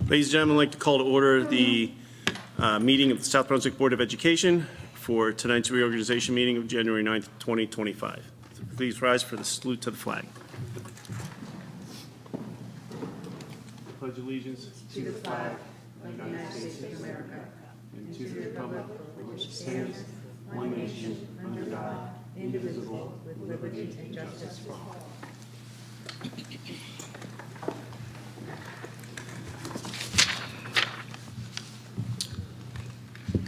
Ladies and gentlemen, I'd like to call to order the meeting of the South Brunswick Board of Education for tonight's reorganization meeting of January 9th, 2025. Please rise for the salute to the flag. Pledge allegiance to the flag of the United States of America and to the republic for which it stands, one nation, under God, indivisible, with liberty and justice for all.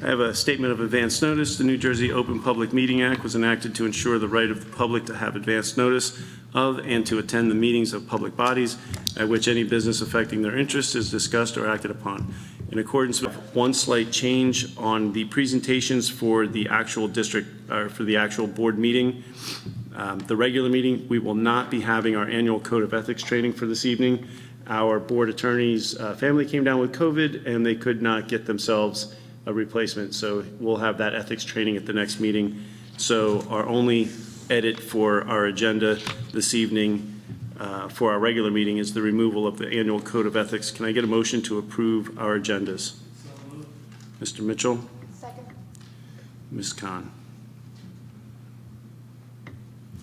I have a statement of advance notice. The New Jersey Open Public Meeting Act was enacted to ensure the right of the public to have advance notice of and to attend the meetings of public bodies at which any business affecting their interest is discussed or acted upon. In accordance with one slight change on the presentations for the actual district or for the actual board meeting, the regular meeting, we will not be having our annual code of ethics training for this evening. Our board attorney's family came down with COVID and they could not get themselves a replacement, so we'll have that ethics training at the next meeting. So our only edit for our agenda this evening for our regular meeting is the removal of the annual code of ethics. Can I get a motion to approve our agendas? Mr. Mitchell? Second. Ms. Khan?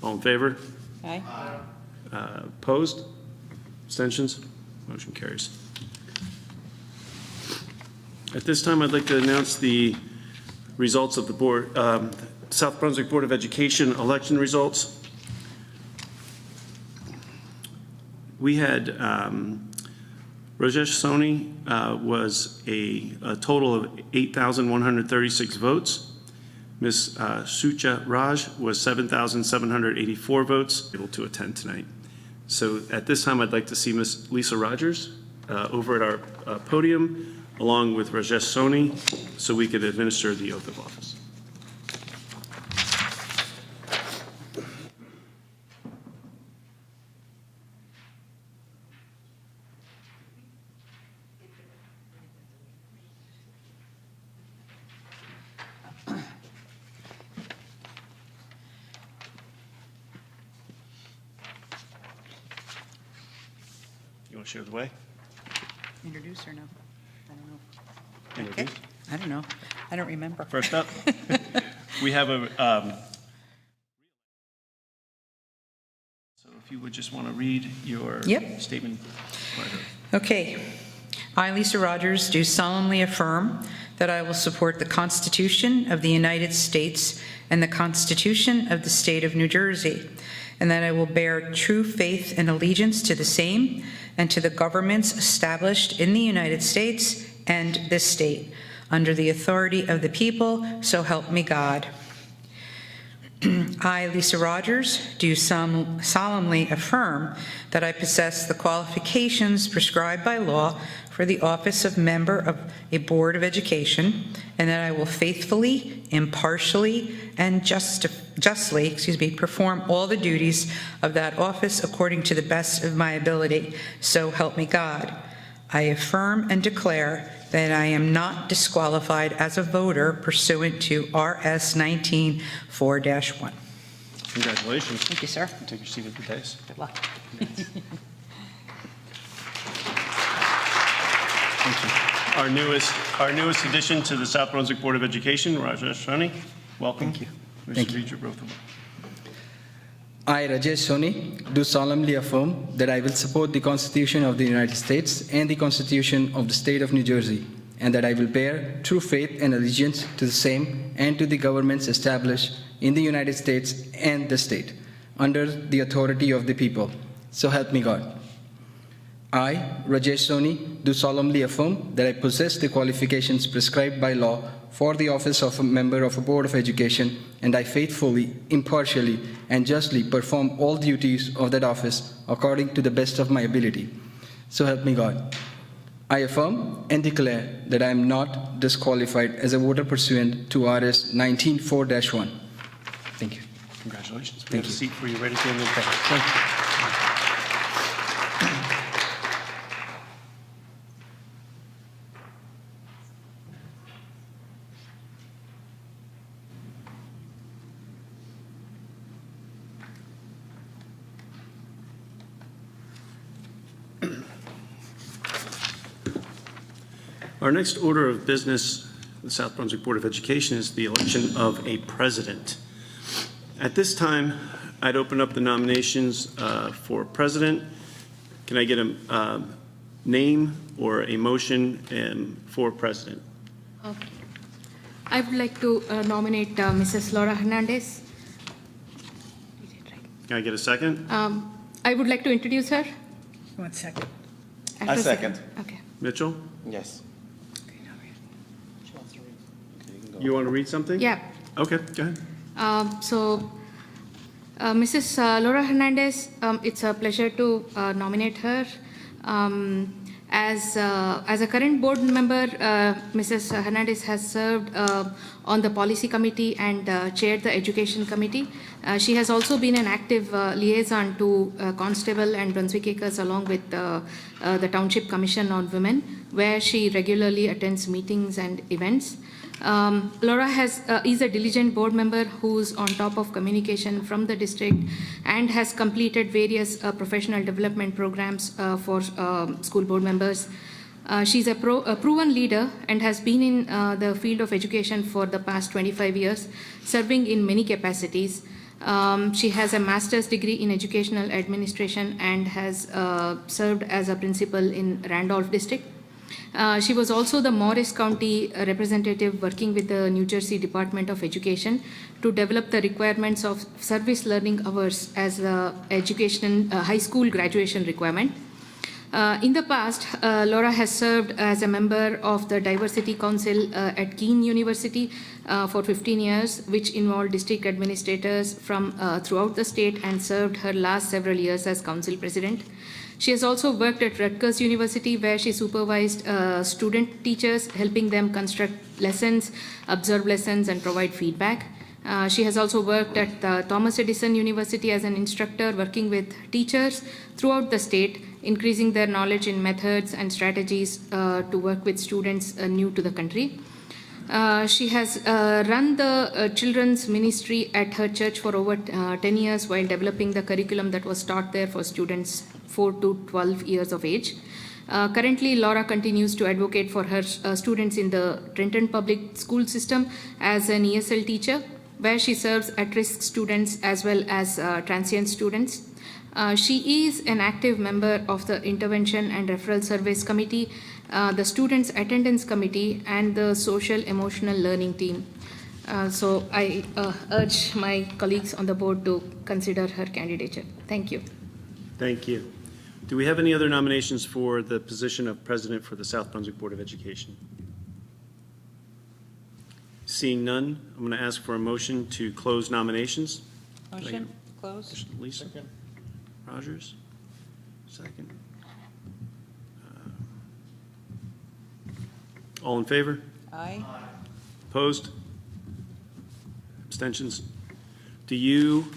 All in favor? Aye. Opposed? Abstentions? Motion carries. At this time, I'd like to announce the results of the board, South Brunswick Board of Education election results. We had Rajesh Soni was a total of 8,136 votes. Ms. Sucha Raj was 7,784 votes, able to attend tonight. So at this time, I'd like to see Ms. Lisa Rogers over at our podium, along with Rajesh Soni, so we could administer the oath of office. You want to share the way? Introduce or no? I don't know. Introduce. Okay. I don't know. I don't remember. First up, we have a, so if you would just want to read your statement. Okay. I, Lisa Rogers, do solemnly affirm that I will support the Constitution of the United States and the Constitution of the State of New Jersey, and that I will bear true faith and allegiance to the same and to the governments established in the United States and this state, under the authority of the people, so help me God. I, Lisa Rogers, do solemnly affirm that I possess the qualifications prescribed by law for the office of member of a Board of Education, and that I will faithfully, impartially, and justly perform all the duties of that office according to the best of my ability. So help me God. I affirm and declare that I am not disqualified as a voter pursuant to RS 19-4-1. Congratulations. Thank you, sir. Take your seat at the dais. Good luck. Thank you. Our newest addition to the South Brunswick Board of Education, Rajesh Soni. Welcome. Thank you. Please Thank read your oath of office. I, Rajesh Soni, do solemnly affirm that I will support the Constitution of the United States and the Constitution of the State of New Jersey, and that I will bear true faith and allegiance to the same and to the governments established in the United States and the state, under the authority of the people. So help me God. I, Rajesh Soni, do solemnly affirm that I possess the qualifications prescribed by law for the office of a member of a Board of Education, and I faithfully, impartially, and justly perform all duties of that office according to the best of my ability. So help me God. I affirm and declare that I am not disqualified as a voter pursuant to RS 19-4-1. Thank you. Congratulations. We Thank have a you. seat for you right at the end of the day. Thank you. Our next order of business, the South Brunswick Board of Education, is the election of a president. At this time, I'd open up the nominations for president. Can I get a name or a motion for president? Okay. I would like to nominate Mrs. Laura Hernandez. Can I get a second? I would like to introduce her. 1 second. After I second. Okay. Mitchell, Yes. you want to read something? Yeah. Okay, go ahead. Mrs. Laura Hernandez, it's a pleasure to nominate her. As a current board member, Mrs. Hernandez has served on the policy committee and chaired the education committee. She has also been an active liaison to Constable and Brunswick Acres, along with the Township Commission on Women, where she regularly attends meetings and events. Laura is a diligent board member who's on top of communication from the district and has completed various professional development programs for school board members. She's a proven leader and has been in the field of education for the past 25 years, serving in many capacities. She has a master's degree in educational administration and has served as a principal in Randolph District. She was also the Morris County representative working with the New Jersey Department of Education to develop the requirements of service learning hours as a high school graduation requirement. In the past, Laura has served as a member of the Diversity Council at Keene University for 15 years, which involved district administrators from throughout the state, and served her last several years as council president. She has also worked at Rutgers University, where she supervised student teachers, helping them construct lessons, observe lessons, and provide feedback. She has also worked at Thomas Edison University as an instructor, working with teachers throughout the state, increasing their knowledge in methods and strategies to work with students new to the country. She has run the children's ministry at her church for over 10 years while developing the curriculum that was taught there for students 4 to 12 years of age. Currently, Laura continues to advocate for her students in the Trenton Public School System as an ESL teacher, where she serves at-risk students as well as transient students. She is an active member of the Intervention and Referral Service Committee, the Students Attendance Committee, and the Social Emotional Learning Team. So I urge my colleagues on the board to consider her candidature. Thank you. Thank you. Do we have any other nominations for the position of president for the South Brunswick Board of Education? Seeing none, I'm going to ask for a motion to close nominations. Motion, close. Lisa? Rogers? Second. All in favor? Aye. Opposed? Abstentions? Do you,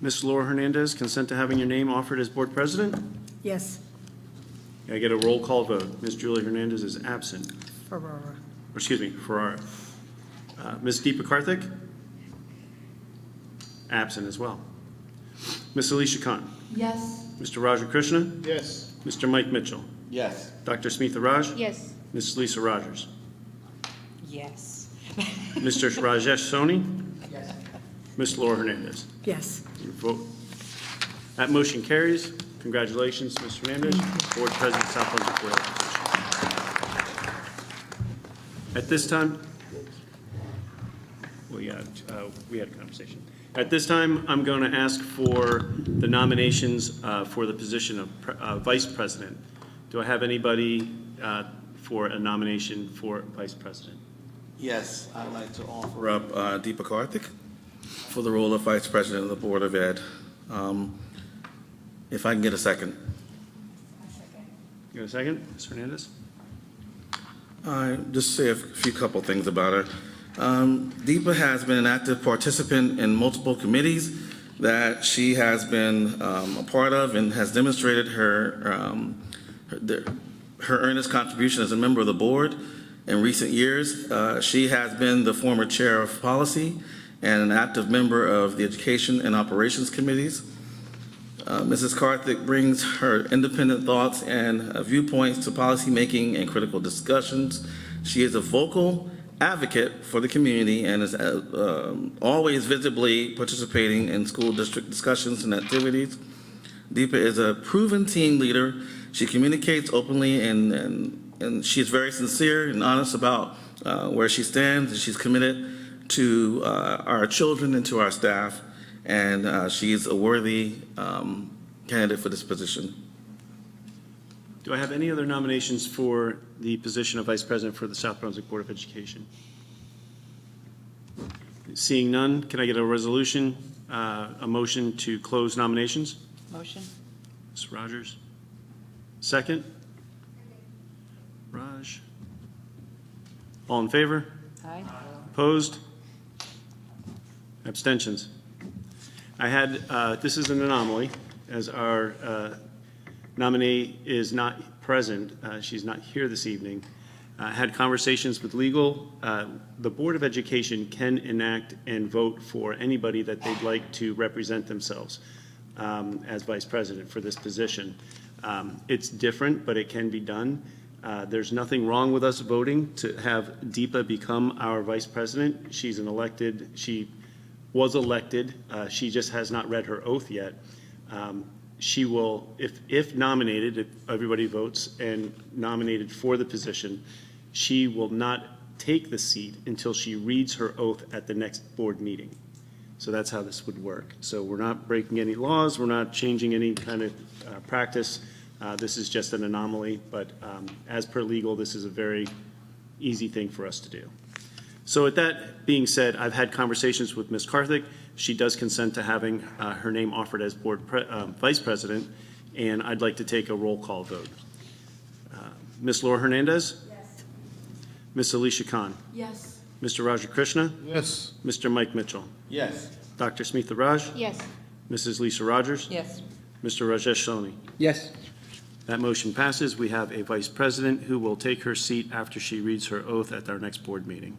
Ms. Laura Hernandez, consent to having your name offered as board president? Yes. Can I get a roll call vote? Ms. Julie Hernandez is absent. Ferrara. Or excuse me, Ferrara. Ms. Deepa Karthik? Absent as well. Ms. Alicia Khan? Yes. Mr. Raja Krishna? Yes. Mr. Mike Mitchell? Yes. Dr. Smitha Raj? Yes. Ms. Lisa Rogers? Yes. Mr. Rajesh Soni? Yes. Ms. Laura Hernandez? Yes. Your vote. That motion carries. Congratulations, Ms. Hernandez, Board President, South Brunswick Board of Education. At this time, we had a conversation. At this time, I'm going to ask for the nominations for the position of Vice President. Do I have anybody for a nomination for Vice President? Yes, I'd like to offer up Deepa Karthik for the role of Vice President of the Board of Ed. If I can get a second. You got a second, Ms. Hernandez? Just say a few couple things about her. Deepa has been an active participant in multiple committees that she has been a part of, and has demonstrated her earnest contribution as a member of the board in recent years. She has been the former chair of policy and an active member of the education and operations committees. Mrs. Karthik brings her independent thoughts and viewpoints to policymaking and critical discussions. She is a vocal advocate for the community and is always visibly participating in school district discussions and activities. Deepa is a proven team leader. She communicates openly and she's very sincere and honest about where she stands, and she's committed to our children and to our staff, and she's a worthy candidate for this position. Do I have any other nominations for the position of Vice President for the South Brunswick Board of Education? Seeing none, can I get a resolution, a motion to close nominations? Motion? Ms. Rogers? Second? Raj? All in favor? Aye. Opposed? Abstentions? I had, this is an anomaly, as our nominee is not present. She's not here this evening. Had conversations with legal. The Board of Education can enact and vote for anybody that they'd like to represent themselves as vice president for this position. It's different, but it can be done. There's nothing wrong with us voting to have Deepa become our vice president. She was elected. She just has not read her oath yet. She will, if nominated, if everybody votes and nominated for the position, she will not take the seat until she reads her oath at the next board meeting. So that's how this would work. So we're not breaking any laws. We're not changing any kind of practice. This is just an anomaly, but as per legal, this is a very easy thing for us to do. So with that being said, I've had conversations with Ms. Karthik. She does consent to having her name offered as board vice president, and I'd like to take a roll call vote. Ms. Laura Hernandez? Yes. Ms. Alicia Khan? Yes. Mr. Raja Krishna? Yes. Mr. Mike Mitchell? Yes. Dr. Smitha Raj? Yes. Mrs. Lisa Rogers? Yes. Mr. Rajesh Soni? Yes. That motion passes. We have a vice president who will take her seat after she reads her oath at our next board meeting.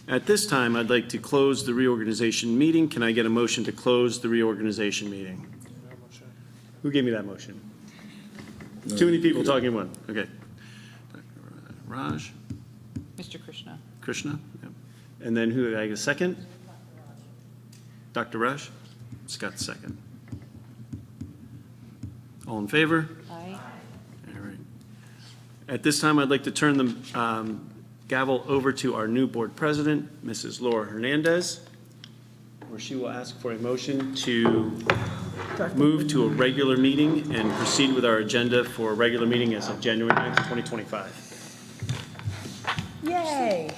At this time, I'd like to close the reorganization meeting. Can I get a motion to close the reorganization meeting? Who gave me that motion? Too many people talking in one. Okay. Raj? Mr. Krishna? Krishna? Yep. And then who, I get a second? Dr. Raj? Scott, second. All in favor? Aye. All right. At this time, I'd like to turn the gavel over to our new board president, Mrs. Laura Hernandez, where she will ask for a motion to move to a regular meeting and proceed with our agenda for a regular meeting as of January 9th, 2025. Yay.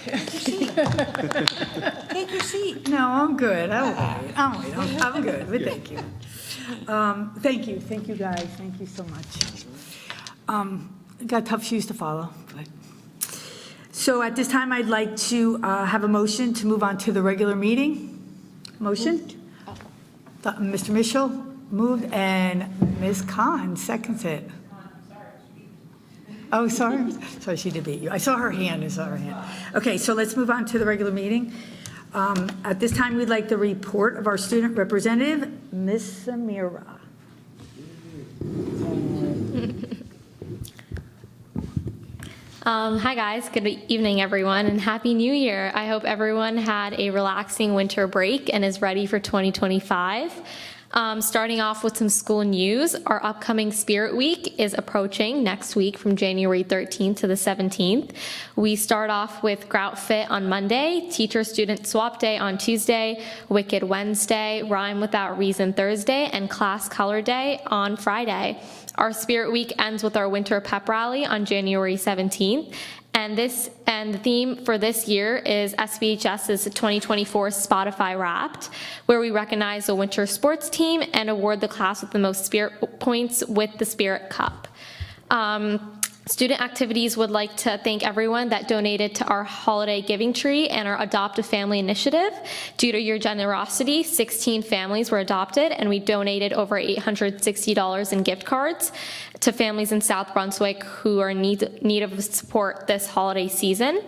Take your seat. No, I'm good. I'm good, but thank you. Thank you guys. Thank you so much. Got tough shoes to follow, but. So at this time, I'd like to have a motion to move on to the regular meeting. Motion? Mr. Mitchell moved and Ms. Khan seconds it. Oh, sorry. Sorry, she did beat you. I saw her hand. Okay, so let's move on to the regular meeting. At this time, we'd like the report of our student representative, Ms. Samira. Hi guys, good evening everyone, and Happy New Year. I hope everyone had a relaxing winter break and is ready for 2025. Starting off with some school news, our upcoming Spirit Week is approaching next week from January 13th to the 17th. We start off with Grout Fit on Monday, Teacher-Student Swap Day on Tuesday, Wicked Wednesday, Rhyme Without Reason Thursday, and Class Color Day on Friday. Our Spirit Week ends with our Winter Pep Rally on January 17th. And the theme for this year is SBHS's 2024 Spotify Wrapped, where we recognize the winter sports team and award the class with the most Spirit points with the Spirit Cup. Student activities would like to thank everyone that donated to our holiday giving tree and our Adopt a Family initiative. Due to your generosity, 16 families were adopted, and we donated over $860 in gift cards to families in South Brunswick who are in need of support this holiday season.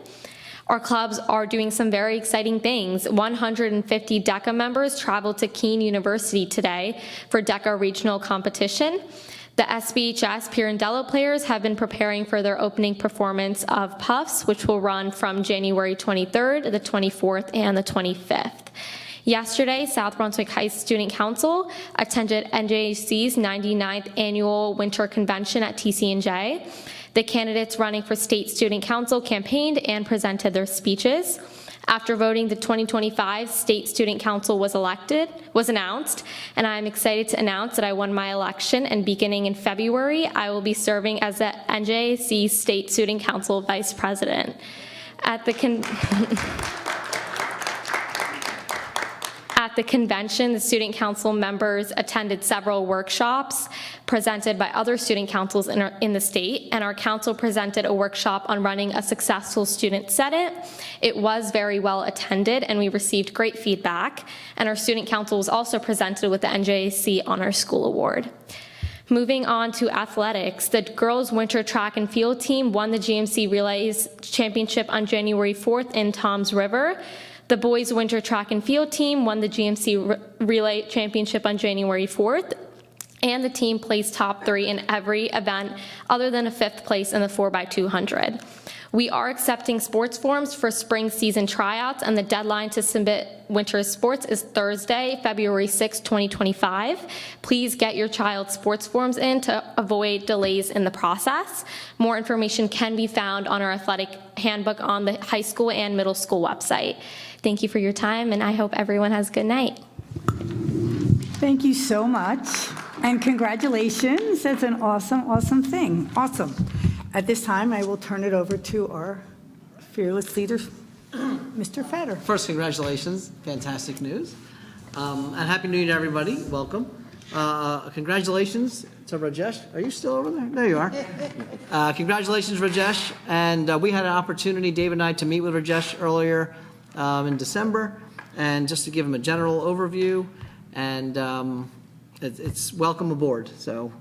Our clubs are doing some very exciting things. 150 DECA members traveled to Keene University today for DECA regional competition. The SBHS Pirandello players have been preparing for their opening performance of Puffs, which will run from January 23rd, the 24th, and the 25th. Yesterday, South Brunswick High Student Council attended NJAC's 99th annual winter convention at TC&J. The candidates running for state student council campaigned and presented their speeches. After voting, the 2025 State Student Council was announced, and I'm excited to announce that I won my election, and beginning in February, I will be serving as the NJAC State Student Council Vice President. At the convention, the student council members attended several workshops presented by other student councils in the state, and our council presented a workshop on running a successful student senate. It was very well attended, and we received great feedback, and our student council was also presented with the NJAC Honor School Award. Moving on to athletics, the girls' winter track and field team won the GMC Relays Championship on January 4th in Toms River. The boys' winter track and field team won the GMC Relay Championship on January 4th, and the team placed top 3 in every event other than a 5th place in the 4x200. We are accepting sports forms for spring season tryouts, and the deadline to submit winter sports is Thursday, February 6, 2025. Please get your child's sports forms in to avoid delays in the process. More information can be found on our athletic handbook on the high school and middle school website. Thank you for your time, and I hope everyone has a good night. Thank you so much, and congratulations. That's an awesome, awesome thing. Awesome. At this time, I will turn it over to our fearless leader, Mr. Fetter. First, congratulations. Fantastic news. And Happy New Year to everybody. Welcome. Congratulations to Rajesh. Are you still over there? There you are. Congratulations, Rajesh. And we had an opportunity, Dave and I, to meet with Rajesh earlier in December, and just to give him a general overview. And it's welcome aboard. So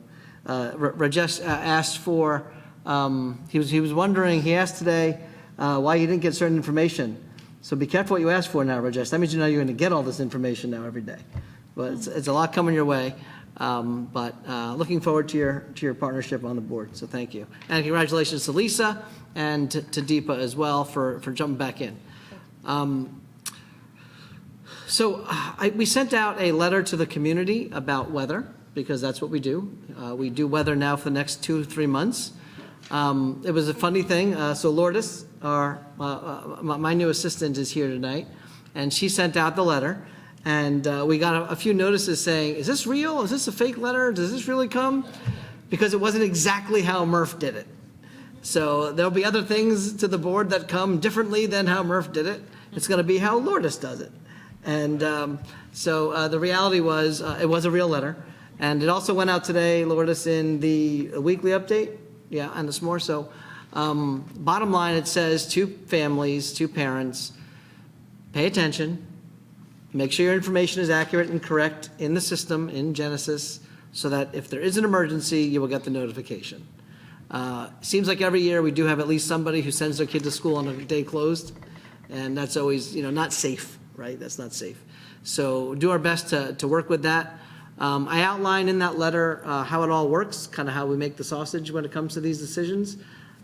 Rajesh asked for, he was wondering, he asked today why you didn't get certain information. So be careful what you ask for now, Rajesh. That means you know you're going to get all this information now every day. But it's a lot coming your way. But looking forward to your partnership on the board. So thank you. And congratulations to Lisa and to Deepa as well for jumping back in. We sent out a letter to the community about weather, because that's what we do. We do weather now for the next 2-3 months. It was a funny thing. So Lourdes, my new assistant, is here tonight, and she sent out the letter. And we got a few notices saying, is this real? Is this a fake letter? Does this really come? Because it wasn't exactly how Murph did it. So there'll be other things to the board that come differently than how Murph did it. It's going to be how Lourdes does it. And so the reality was it was a real letter. And it also went out today, Lourdes, in the weekly update. Yeah, and this more. So bottom line, it says to families, to parents, pay attention. Make sure your information is accurate and correct in the system, in Genesis, so that if there is an emergency, you will get the notification. Seems like every year we do have at least somebody who sends their kid to school on a day closed, and that's always, not safe, right? That's not safe. So do our best to work with that. I outlined in that letter how it all works, kind of how we make the sausage when it comes to these decisions.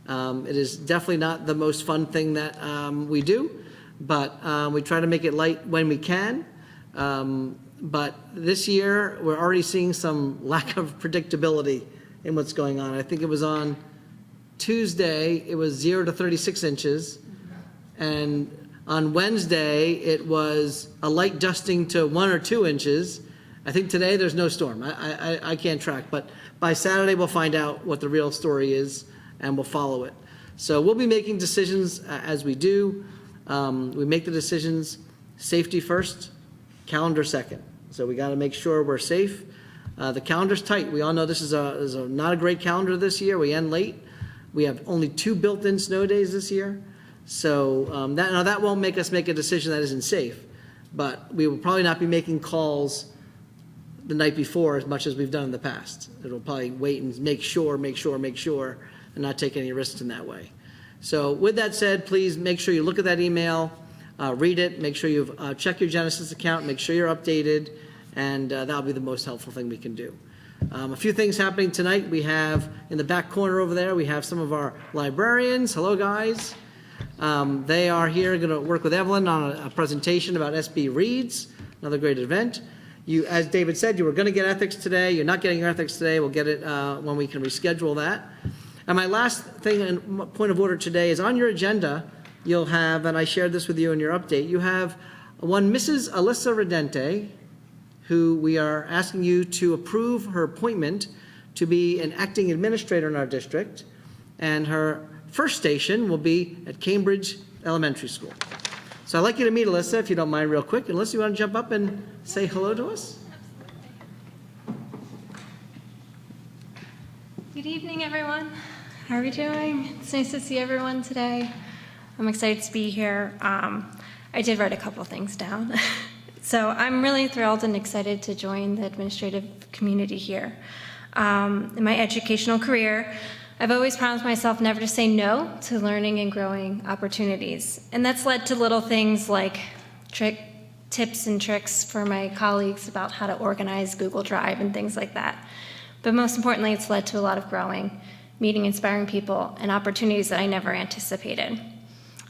It is definitely not the most fun thing that we do, but we try to make it light when we can. But this year, we're already seeing some lack of predictability in what's going on. I think it was on Tuesday, it was 0 to 36 inches. And on Wednesday, it was a light dusting to 1 or 2 inches. I think today there's no storm. I can't track, but by Saturday we'll find out what the real story is, and we'll follow it. So we'll be making decisions as we do. We make the decisions, safety first, calendar second. So we got to make sure we're safe. The calendar's tight. We all know this is not a great calendar this year. We end late. We have only 2 built-in snow days this year. So that won't make us make a decision that isn't safe, but we will probably not be making calls the night before as much as we've done in the past. It'll probably wait and make sure, and not take any risks in that way. So with that said, please make sure you look at that email, read it, make sure you've checked your Genesis account, make sure you're updated, and that'll be the most helpful thing we can do. A few things happening tonight. We have, in the back corner over there, we have some of our librarians. Hello, guys. They are here going to work with Evelyn on a presentation about SB Reads, another great event. You, as David said, you were going to get ethics today. You're not getting your ethics today. We'll get it when we can reschedule that. And my last thing and point of order today is on your agenda, you'll have, and I shared this with you in your update, you have one Mrs. Alyssa Redente, who we are asking you to approve her appointment to be an acting administrator in our district, and her first station will be at Cambridge Elementary School. So I'd like you to meet Alyssa, if you don't mind, real quick, unless you want to jump up and say hello to us. Good evening, everyone. How are we doing? It's nice to see everyone today. I'm excited to be here. I did write a couple things down. So I'm really thrilled and excited to join the administrative community here. In my educational career, I've always promised myself never to say no to learning and growing opportunities. And that's led to little things like tips and tricks for my colleagues about how to organize Google Drive and things like that. But most importantly, it's led to a lot of growing, meeting inspiring people, and opportunities that I never anticipated.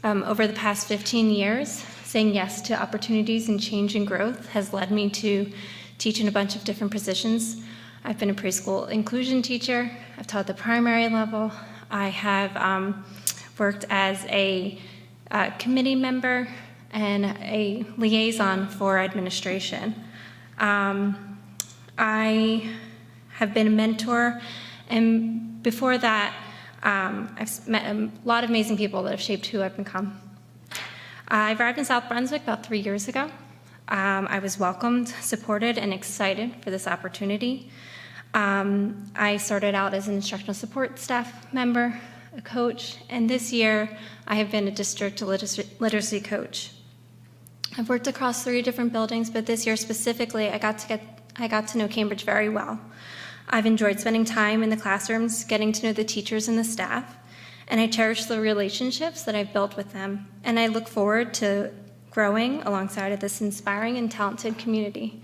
Over the past 15 years, saying yes to opportunities and change and growth has led me to teach in a bunch of different positions. I've been a preschool inclusion teacher. I've taught the primary level. I have worked as a committee member and a liaison for administration. I have been a mentor, and before that, I've met a lot of amazing people that have shaped who I've become. I arrived in South Brunswick about 3 years ago. I was welcomed, supported, and excited for this opportunity. I started out as an instructional support staff member, a coach, and this year I have been a district literacy coach. I've worked across 3 different buildings, but this year specifically, I got to know Cambridge very well. I've enjoyed spending time in the classrooms, getting to know the teachers and the staff, and I cherish the relationships that I've built with them, and I look forward to growing alongside of this inspiring and talented community.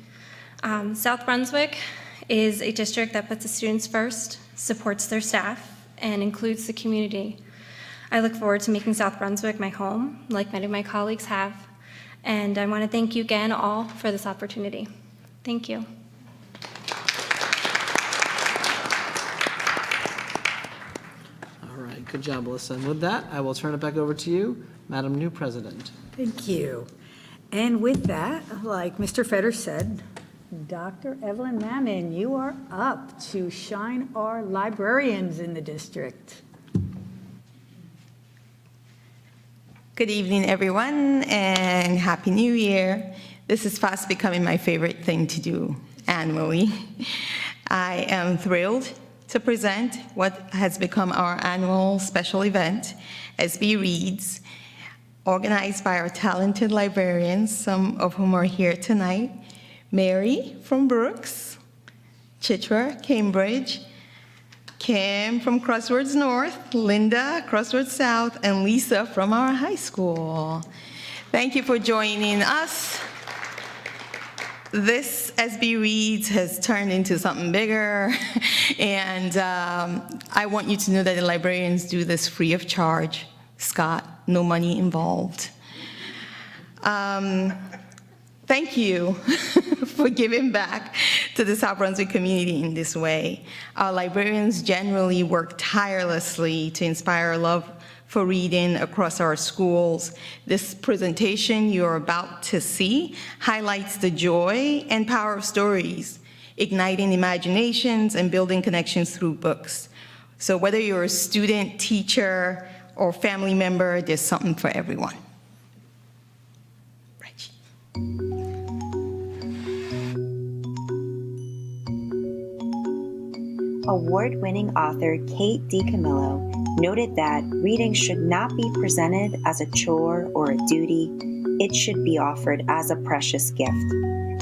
South Brunswick is a district that puts the students first, supports their staff, and includes the community. I look forward to making South Brunswick my home, like many of my colleagues have, and I want to thank you again all for this opportunity. Thank you. All right, good job, Alyssa. And with that, I will turn it back over to you, Madam New President. Thank you. And with that, like Mr. Fetter said, Dr. Evelyn Mammon, you are up to shine our librarians in the district. Good evening, everyone, and Happy New Year. This is fast becoming my favorite thing to do annually. I am thrilled to present what has become our annual special event, SB Reads, organized by our talented librarians, some of whom are here tonight. Mary from Brooks, Chitra, Cambridge, Kim from Crossroads North, Linda, Crossroads South, and Lisa from our high school. Thank you for joining us. This SB Reads has turned into something bigger, and I want you to know that the librarians do this free of charge. Scott, no money involved. Thank you for giving back to the South Brunswick community in this way. Our librarians generally work tirelessly to inspire love for reading across our schools. This presentation you're about to see highlights the joy and power of stories, igniting imaginations and building connections through books. So whether you're a student, teacher, or family member, there's something for everyone. Reggie. Award-winning author Kate DiCamillo noted that reading should not be presented as a chore or a duty. It should be offered as a precious gift.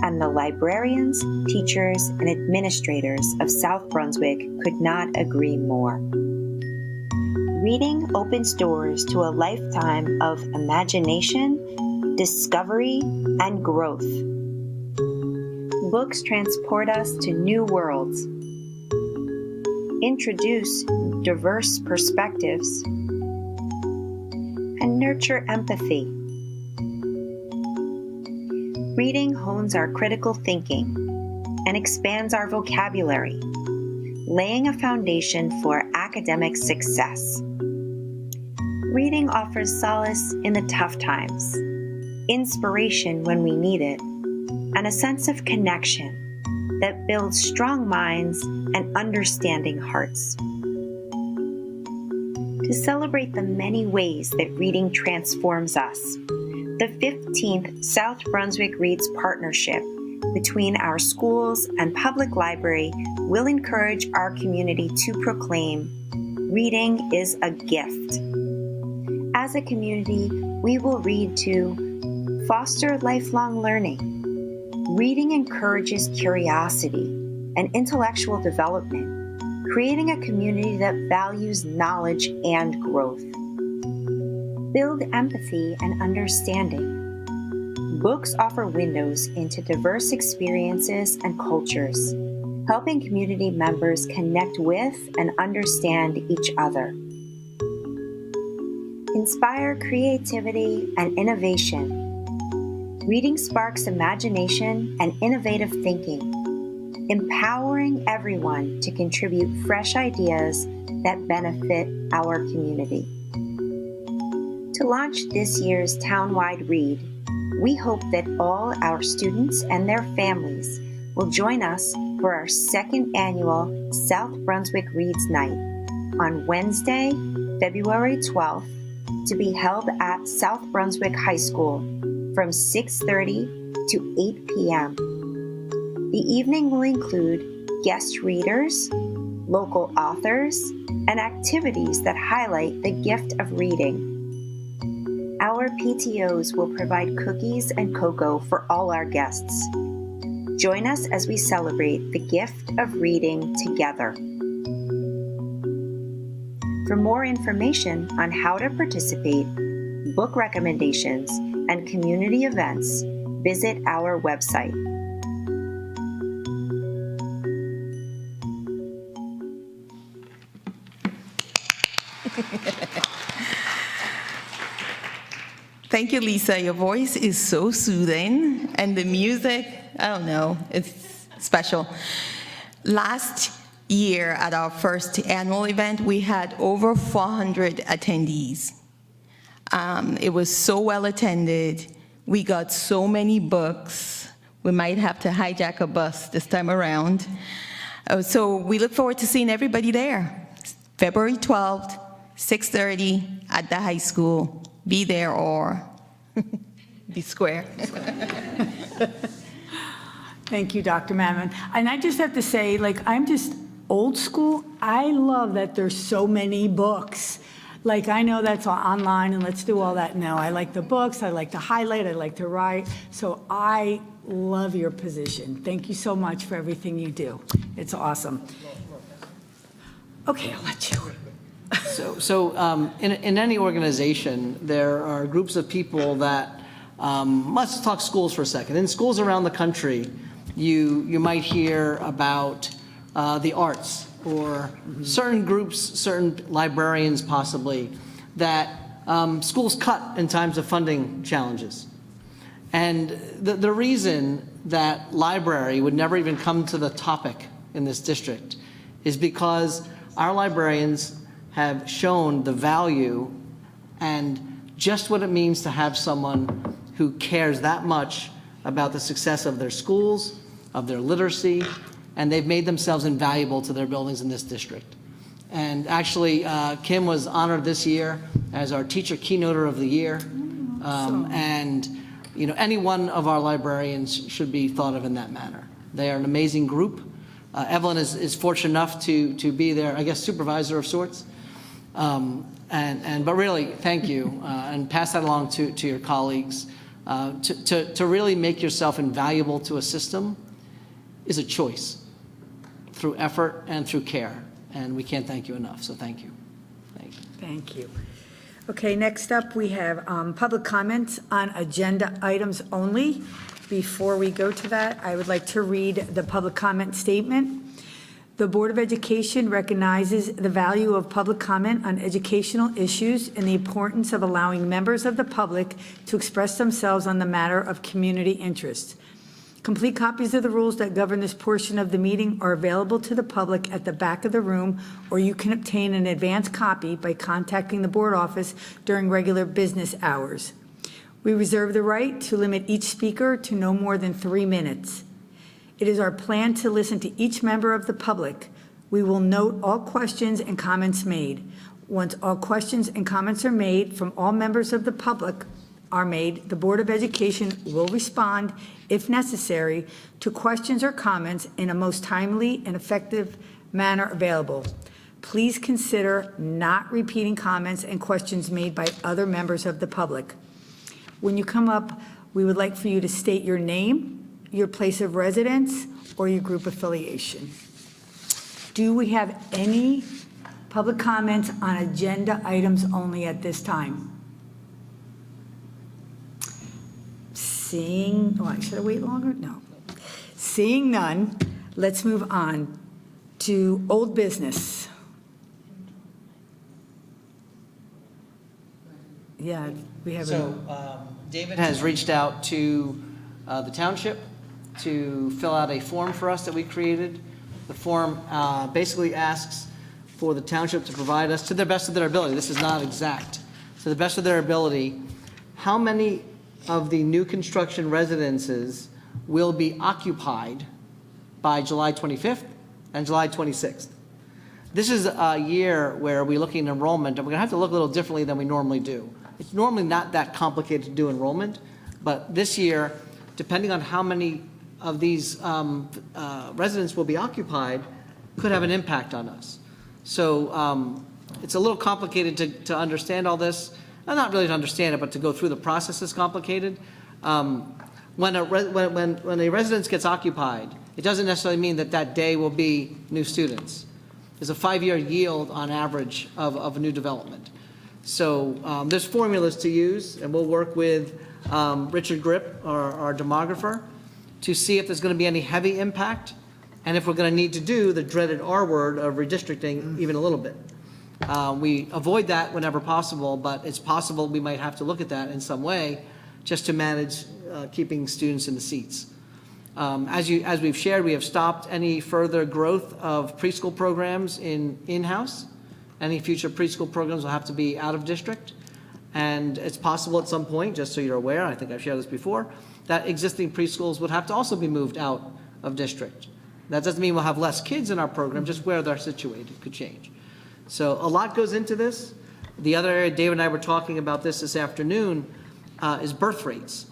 And the librarians, teachers, and administrators of South Brunswick could not agree more. Reading opens doors to a lifetime of imagination, discovery, and growth. Books transport us to new worlds, introduce diverse perspectives, and nurture empathy. Reading hones our critical thinking and expands our vocabulary, laying a foundation for academic success. Reading offers solace in the tough times, inspiration when we need it, and a sense of connection that builds strong minds and understanding hearts. To celebrate the many ways that reading transforms us, the 15th South Brunswick Reads Partnership between our schools and public library will encourage our community to proclaim, reading is a gift. As a community, we will read to foster lifelong learning. Reading encourages curiosity and intellectual development, creating a community that values knowledge and growth. Build empathy and understanding. Books offer windows into diverse experiences and cultures, helping community members connect with and understand each other. Inspire creativity and innovation. Reading sparks imagination and innovative thinking, empowering everyone to contribute fresh ideas that benefit our community. To launch this year's townwide read, we hope that all our students and their families will join us for our second annual South Brunswick Reads Night on Wednesday, February 12th, to be held at South Brunswick High School from 6:30 to 8 p.m. The evening will include guest readers, local authors, and activities that highlight the gift of reading. Our PTOs will provide cookies and cocoa for all our guests. Join us as we celebrate the gift of reading together. For more information on how to participate, book recommendations, and community events, visit our website. Thank you, Lisa. Your voice is so soothing, and the music, I don't know, it's special. Last year at our first annual event, we had over 400 attendees. It was so well attended. We got so many books. We might have to hijack a bus this time around. So we look forward to seeing everybody there. February 12th, 6:30 at the high school. Be there or be square. Thank you, Dr. Mammon. And I just have to say, like, I'm just old school. I love that there's so many books. Like, I know that's online and let's do all that. No, I like the books. I like to highlight. I like to write. So I love your position. Thank you so much for everything you do. It's awesome. Okay, I'll let you. In any organization, there are groups of people that, let's talk schools for a second. In schools around the country, you might hear about the arts or certain groups, certain librarians possibly, that schools cut in times of funding challenges. And the reason that library would never even come to the topic in this district is because our librarians have shown the value and just what it means to have someone who cares that much about the success of their schools, of their literacy, and they've made themselves invaluable to their buildings in this district. And actually, Kim was honored this year as our teacher keynoter of the year. And any one of our librarians should be thought of in that manner. They are an amazing group. Evelyn is fortunate enough to be their, I guess, supervisor of sorts. But really, thank you, and pass that along to your colleagues. To really make yourself invaluable to a system is a choice through effort and through care, and we can't thank you enough, so thank you. right, thank you. Okay, next up, we have public comments on agenda items only. Before we go to that, I would like to read the public comment statement. The Board of Education recognizes the value of public comment on educational issues and the importance of allowing members of the public to express themselves on the matter of community interest. Complete copies of the rules that govern this portion of the meeting are available to the public at the back of the room, or you can obtain an advance copy by contacting the board office during regular business hours. We reserve the right to limit each speaker to no more than 3 minutes. It is our plan to listen to each member of the public. We will note all questions and comments made. Once all questions and comments are made from all members of the public are made, the Board of Education will respond, if necessary, to questions or comments in a most timely and effective manner available. Please consider not repeating comments and questions made by other members of the public. When you come up, we would like for you to state your name, your place of residence, or your group affiliation. Do we have any public comments on agenda items only at this time? Should I wait longer? No. Seeing none, let's move on to old business. Yeah, we have. David has reached out to the township to fill out a form for us that we created. The form basically asks for the township to provide us, to the best of their ability, this is not exact, to the best of their ability, how many of the new construction residences will be occupied by July 25th and July 26th. This is a year where we're looking at enrollment, and we're going to have to look a little differently than we normally do. It's normally not that complicated to do enrollment, but this year, depending on how many of these residents will be occupied, could have an impact on us. So it's a little complicated to understand all this. Not really to understand it, but to go through the process is complicated. When a residence gets occupied, it doesn't necessarily mean that that day will be new students. There's a 5-year yield on average of a new development. So there's formulas to use, and we'll work with Richard Grip, our demographer, to see if there's going to be any heavy impact, and if we're going to need to do the dreaded R word of redistricting even a little bit. We avoid that whenever possible, but it's possible we might have to look at that in some way just to manage keeping students in the seats. As we've shared, we have stopped any further growth of preschool programs in-house. Any future preschool programs will have to be out of district. And it's possible at some point, just so you're aware, I think I've shared this before, that existing preschools would have to also be moved out of district. That doesn't mean we'll have less kids in our program, just where they're situated could change. So a lot goes into this. The other area, David and I were talking about this afternoon, is birth rates.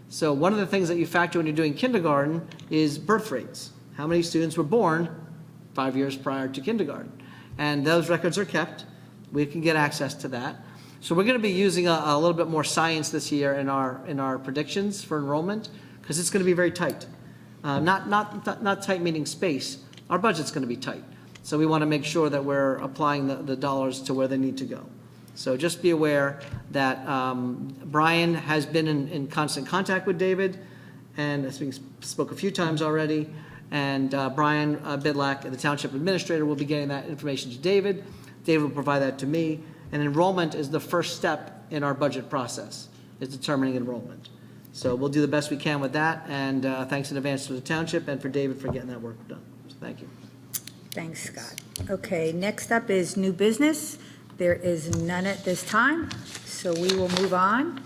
So one of the things that you factor when you're doing kindergarten is birth rates. How many students were born 5 years prior to kindergarten? And those records are kept. We can get access to that. So we're going to be using a little bit more science this year in our predictions for enrollment, because it's going to be very tight. Not tight meaning space. Our budget's going to be tight. So we want to make sure that we're applying the dollars to where they need to go. So just be aware that Brian has been in constant contact with David, and as we spoke a few times already, and Brian Bidlack, the township administrator, will be getting that information to David. David will provide that to me, and enrollment is the first step in our budget process, is determining enrollment. So we'll do the best we can with that, and thanks in advance to the township and for David for getting that work done. So thank you. Thanks, Scott. Okay, next up is new business. There is none at this time, so we will move on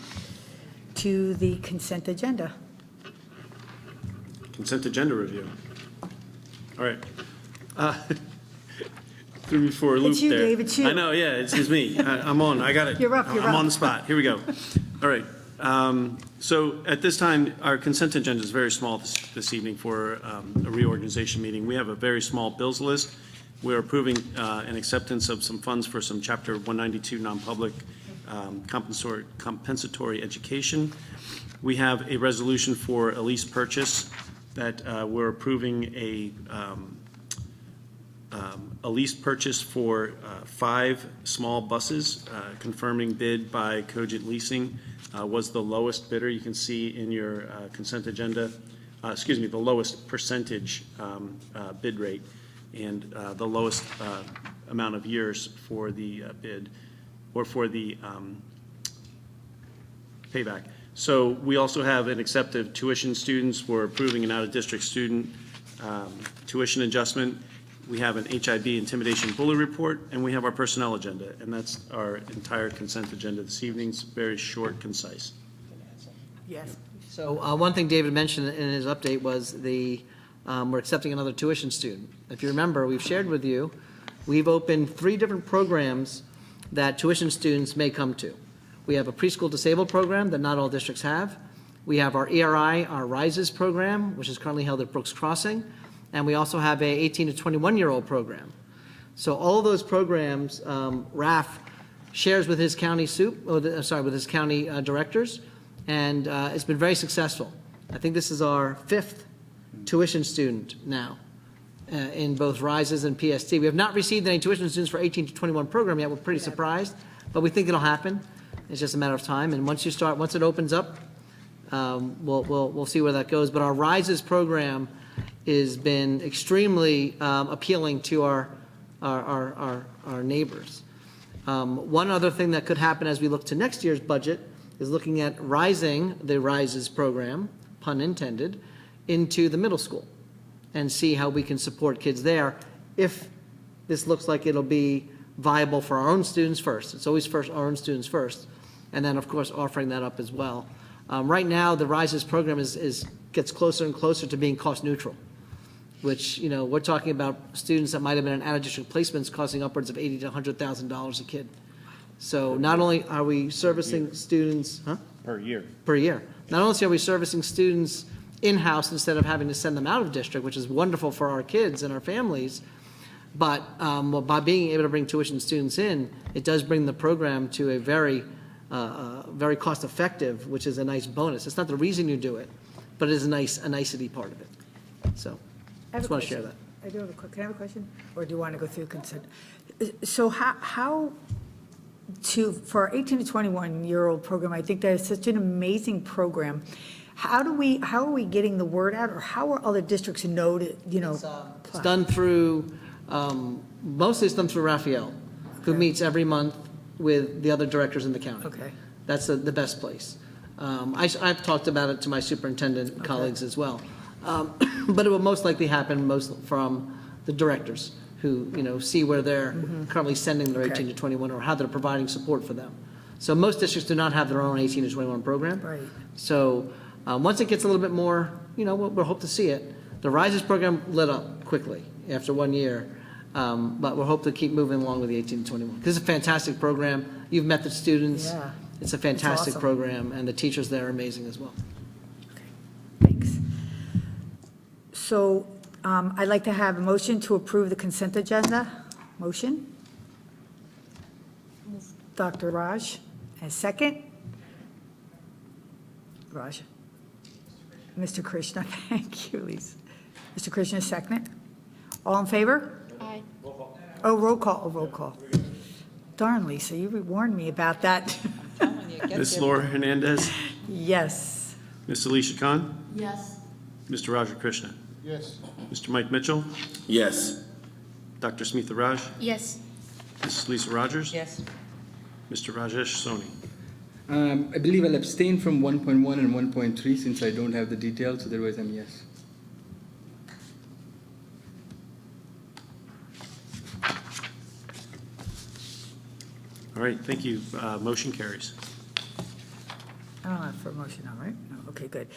to the consent agenda. Consent agenda review. All right. Threw me for a loop It's you, there. Dave, it's you. I know, yeah, it's me. I'm on. I got it. You're up, I'm on the spot. Here we go. All right. So at this time, our consent agenda is very small this evening for a reorganization meeting. We have a very small bills list. We're approving an acceptance of some funds for some Chapter 192 non-public compensatory education. We have a resolution for a lease purchase that we're approving a lease purchase for 5 small buses, confirming bid by Cogent Leasing, was the lowest bidder. You can see in your consent agenda, the lowest percentage bid rate and the lowest amount of years for the bid or for the payback. So we also have an accepted tuition students. We're approving an out-of-district student tuition adjustment. We have an HIB intimidation bully report, and we have our personnel agenda, and that's our entire consent agenda this evening. It's very short, concise. Yes. So one thing David mentioned in his update was we're accepting another tuition student. If you remember, we've shared with you, we've opened 3 different programs that tuition students may come to. We have a preschool disabled program that not all districts have. We have our ERI, our RISES program, which is currently held at Brooks Crossing. And we also have a 18 to 21-year-old program. So all of those programs, RAF shares with his county with his county directors, and it's been very successful. I think this is our 5th tuition student now in both RISES and PST. We have not received any tuition students for 18 to 21 program yet. We're pretty surprised, but we think it'll happen. It's just a matter of time. And once it opens up, we'll see where that goes. But our RISES program has been extremely appealing to our neighbors. One other thing that could happen as we look to next year's budget is looking at rising the RISES program, pun intended, into the middle school and see how we can support kids there if this looks like it'll be viable for our own students first. It's always our own students first, and then, of course, offering that up as well. Right now, the RISES program gets closer and closer to being cost neutral, which, we're talking about students that might have been in out-of-district placements costing upwards of $80,000 to $100,000 a kid. So not only are we servicing students, Per year. per year, not only are we servicing students in-house instead of having to send them out of district, which is wonderful for our kids and our families, but by being able to bring tuition students in, it does bring the program to a very cost-effective, which is a nice bonus. It's not the reason you do it, but it is a nicety part of it. So I have just a want to share question. that. I do have a quick, can I have a question? Or do you want to go through consent? So for our 18 to 21-year-old program, I think that is such an amazing program. How are we getting the word out, or how are other districts know to, It's done through, mostly it's done through Raphael, who meets every month with the other directors in the county. Okay. That's the best place. I've talked about it to my superintendent colleagues as well. But it will most likely happen from the directors who, see where they're currently sending their 18 to 21 or how they're providing support for them. So most districts do not have their own 18 to 21 program. Right. So once it gets a little bit more, we'll hope to see it. The RISES program lit up quickly after 1 year, but we'll hope to keep moving along with the 18 to 21. This is a fantastic program. You've met the students. Yeah. It's a fantastic awesome. program, and the teachers there are amazing as well. Thanks. So I'd like to have a motion to approve the consent agenda. Motion? Dr. Raj, a second? Raj? Mr. Krishna, thank you, Lisa. Mr. Krishna, second. All in favor? Aye. Oh, roll call. Darn, Lisa, you warned me about that. Ms. Laura Hernandez, Yes. Ms. Alicia Khan, Yes. Mr. Raja Krishna, Yes. Mr. Mike Mitchell, Yes. Dr. Smitha Raj, Yes. Mrs. Lisa Rogers, Yes. Mr. Rajesh Soni. I believe I'll abstain from 1.1 and 1.3 since I don't have the details, otherwise I'm yes. All right, thank you. Motion carries. I don't have for a motion now, right? No, okay, good.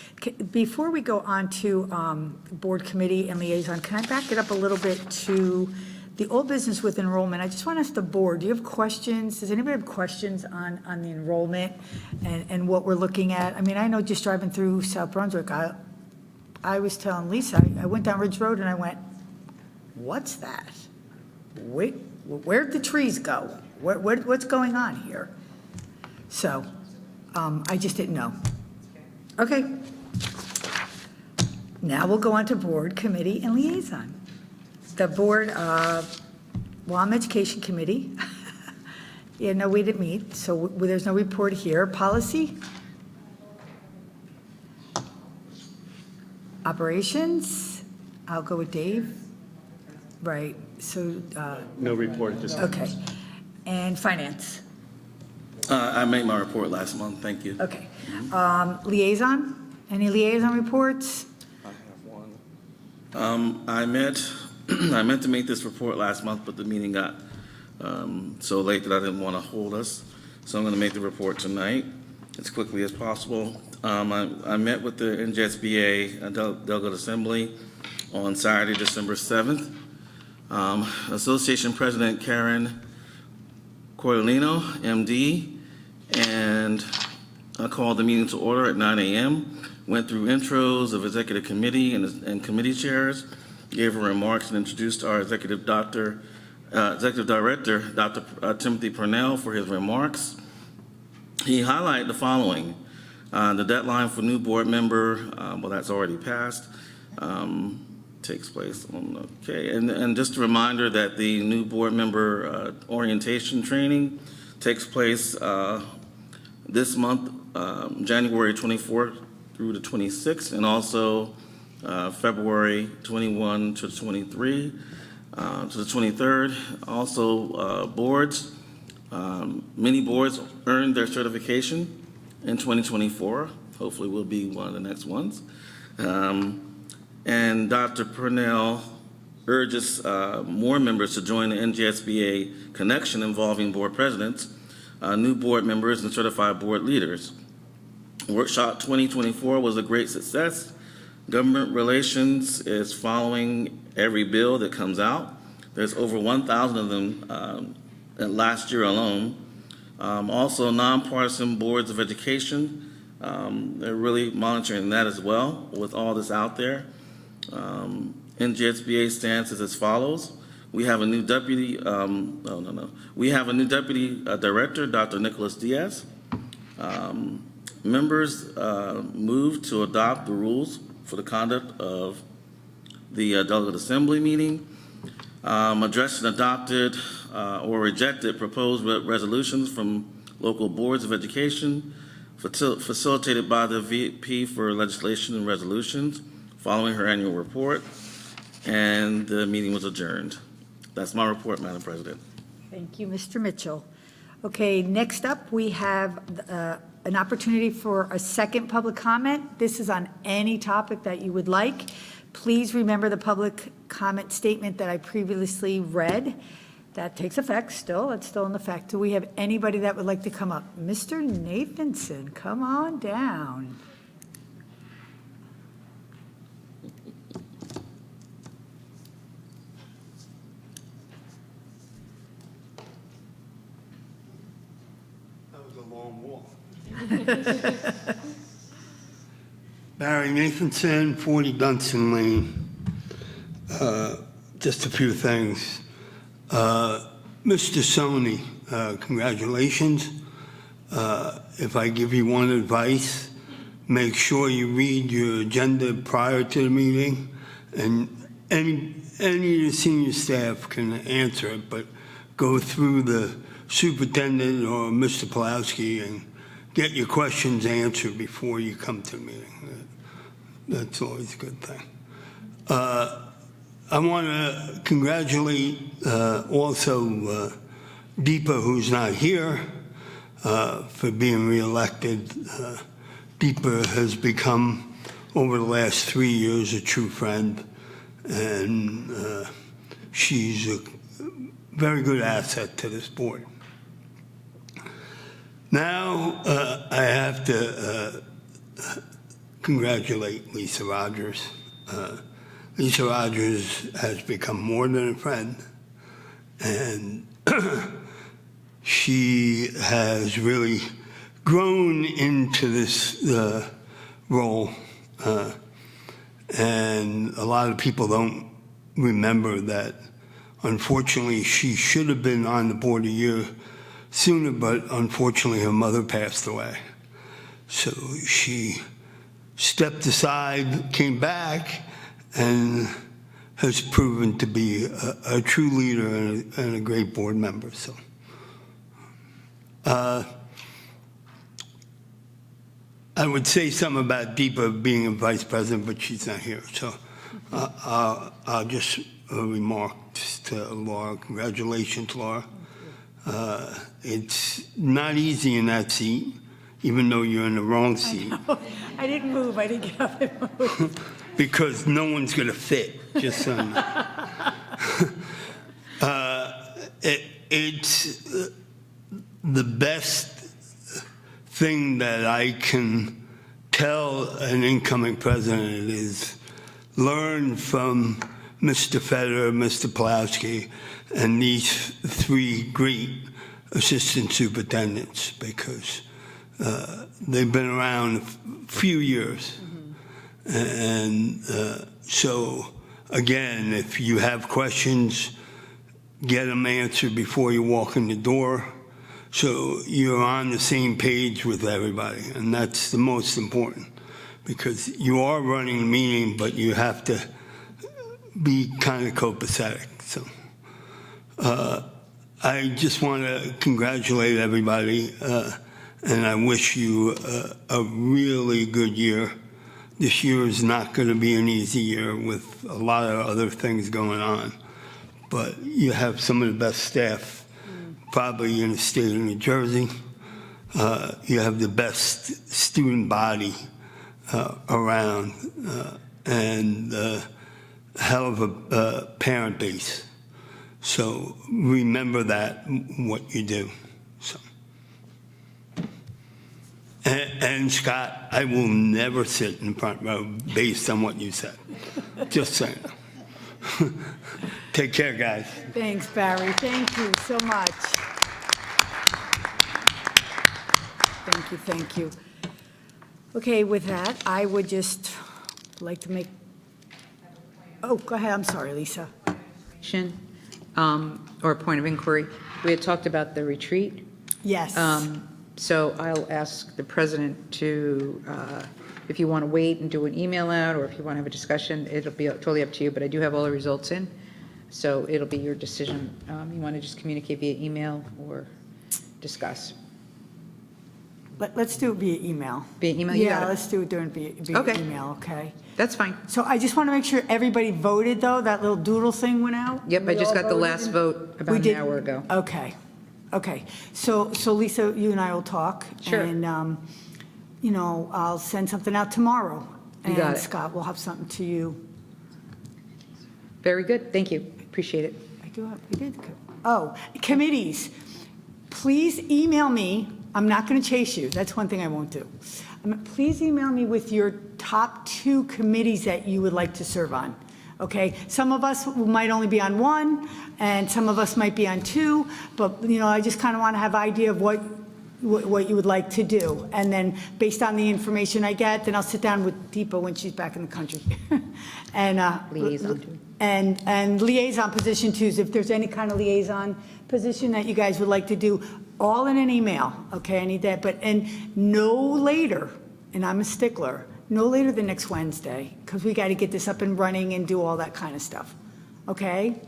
Before we go on to board committee and liaison, can I back it up a little bit to the old business with enrollment? I just want to ask the board, do you have questions? Does anybody have questions on the enrollment and what we're looking at? I mean, I know just driving through South Brunswick, I was telling Lisa, I went down Ridge Road and I went, what's that? Wait, where'd the trees go? What's going on here? So, I just didn't know. Okay. Now we'll go on to board, committee, and liaison. The Board of WAM Education Committee. Yeah, no, we didn't meet, so there's no report here. Policy? Operations? I'll go with Dave. Right, so, No report this time. okay. And finance? I made my report last month, thank you. Okay. Liaison? Any liaison reports? I have one. I meant to make this report last month, but the meeting got so late that I didn't want to hold us. So I'm going to make the report tonight as quickly as possible. I met with the NJSBA Delegate Assembly on Saturday, December 7th. Association President Karen Cordelino, MD, and I called the meeting to order at 9 a.m., went through intros of executive committee and committee chairs, gave her remarks, and introduced our executive director, Dr. Timothy Purnell, for his remarks. He highlighted the following. The deadline for new board member, well, that's already passed, takes place on, okay. And just a reminder that the new board member orientation training takes place this month, January 24th through the 26th, and also February 21 to 23 to the 23rd. Also, boards, many boards earned their certification in 2024. Hopefully we'll be one of the next ones. And Dr. Purnell urges more members to join the NJSBA connection involving board presidents, new board members, and certified board leaders. Workshop 2024 was a great success. Government relations is following every bill that comes out. There's over 1,000 of them last year alone. Also, nonpartisan boards of education, they're really monitoring that as well with all this out there. NJSBA stance is as follows. We have a new deputy, We have a new deputy director, Dr. Nicholas Diaz. Members moved to adopt the rules for the conduct of the Delegate Assembly meeting, addressed and adopted or rejected proposed resolutions from local boards of education, facilitated by the VP for Legislation and Resolutions following her annual report, and the meeting was adjourned. That's my report, Madam President. Thank you, Mr. Mitchell. Okay, next up, we have an opportunity for a second public comment. This is on any topic that you would like. Please remember the public comment statement that I previously read. That takes effect still. It's still in effect. Do we have anybody that would like to come up? Mr. Nathanson, come on down. That was a long walk. Barry Nathanson, 40 Dunson Lane. Just a few things. Mr. Sony, congratulations. If I give you one advice, make sure you read your agenda prior to the meeting, and any of the senior staff can answer it, but go through the superintendent or Mr. Pulowski and get your questions answered before you come to the meeting. That's always a good thing. I want to congratulate also Deepa, who's not here, for being reelected. Deepa has become, over the last 3 years, a true friend, and she's a very good asset to this board. Now, I have to congratulate Lisa Rogers. Lisa Rogers has become more than a friend, and she has really grown into this role. And a lot of people don't remember that, unfortunately, she should have been on the board a year sooner, but unfortunately her mother passed away. So she stepped aside, came back, and has proven to be a true leader and a great board member. So, I would say something about Deepa being a vice president, but she's not here. So I'll just remark to Laura. Congratulations, Laura. It's not easy in that seat, even though you're in the wrong seat. I didn't move, I didn't get up and move. Because no one's going to fit, just so you know. It's the best thing that I can tell an incoming president is learn from Mr. Federer, Mr. Pulaski, and these three great assistant superintendents, because they've been around a few years. And so, again, if you have questions, get them answered before you walk in the door, so you're on the same page with everybody. And that's the most important, because you are running the meeting, but you have to be kind of copacetic. So I just want to congratulate everybody, and I wish you a really good year. This year is not going to be an easy year with a lot of other things going on, but you have some of the best staff probably in the state of New Jersey. You have the best student body around, and a hell of a parent base. So remember that, what you do. So. And Scott, I will never sit in the front row based on what you said. Just saying. Take care, guys. Thanks, Barry. Thank you so much. Thank you, thank you. Okay, with that, I would just like to make, oh, go ahead, I'm sorry, Lisa. Or a point of inquiry. We had talked about the retreat. Yes. So I'll ask the president to, if you want to wait and do an email out, or if you want to have a discussion, it'll be totally up to you, but I do have all the results in, so it'll be your decision. You want to just communicate via email or discuss? Let's do it via email. Via email? You got Yeah, it. let's do it via Okay. email, okay? That's fine. So I just want to make sure everybody voted, though. That little doodle thing went out? Yep, I We just all got the voted? last vote We about an did? hour ago. Okay, okay. So Lisa, you and I will talk. Sure. And, I'll send something out tomorrow. You got And it. Scott will have something to you. Very good, thank you, appreciate it. We did. Oh, committees. Please email me. I'm not going to chase you. That's one thing I won't do. Please email me with your top 2 committees that you would like to serve on. Okay? Some of us might only be on 1, and some of us might be on 2, but, I just kind of want to have an idea of what you would like to do. And then based on the information I get, then I'll sit down with Deepa when she's back in the country. And Liaison too. And liaison position twos, if there's any kind of liaison position that you guys would like to do, all in an email, okay? I need that, and no later, and I'm a stickler, no later than next Wednesday, because we got to get this up and running and do all that kind of stuff, okay?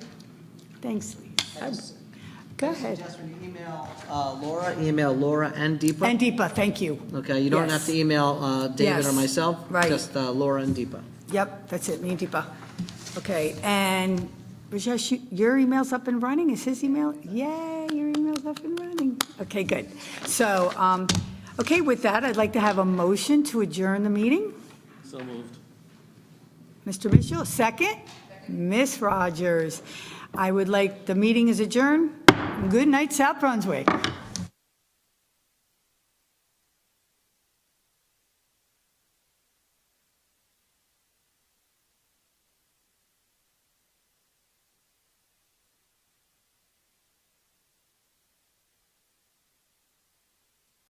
Thanks, Lisa. Go ahead. Just when you email Laura and Deepa. And Deepa, thank you. Okay, you don't Yes. have to email David or Yes, myself. right. Just Laura and Deepa. Yep, that's it, me and Deepa. Okay, and Rajesh, your email's up and running? Is his email? Yay, your email's up and running. Okay, good. So, okay, with that, I'd like to have a motion to adjourn the meeting. So moved. Mr. Mitchell, second? Miss Rogers. I would like, the meeting is adjourned. Good night, South Brunswick.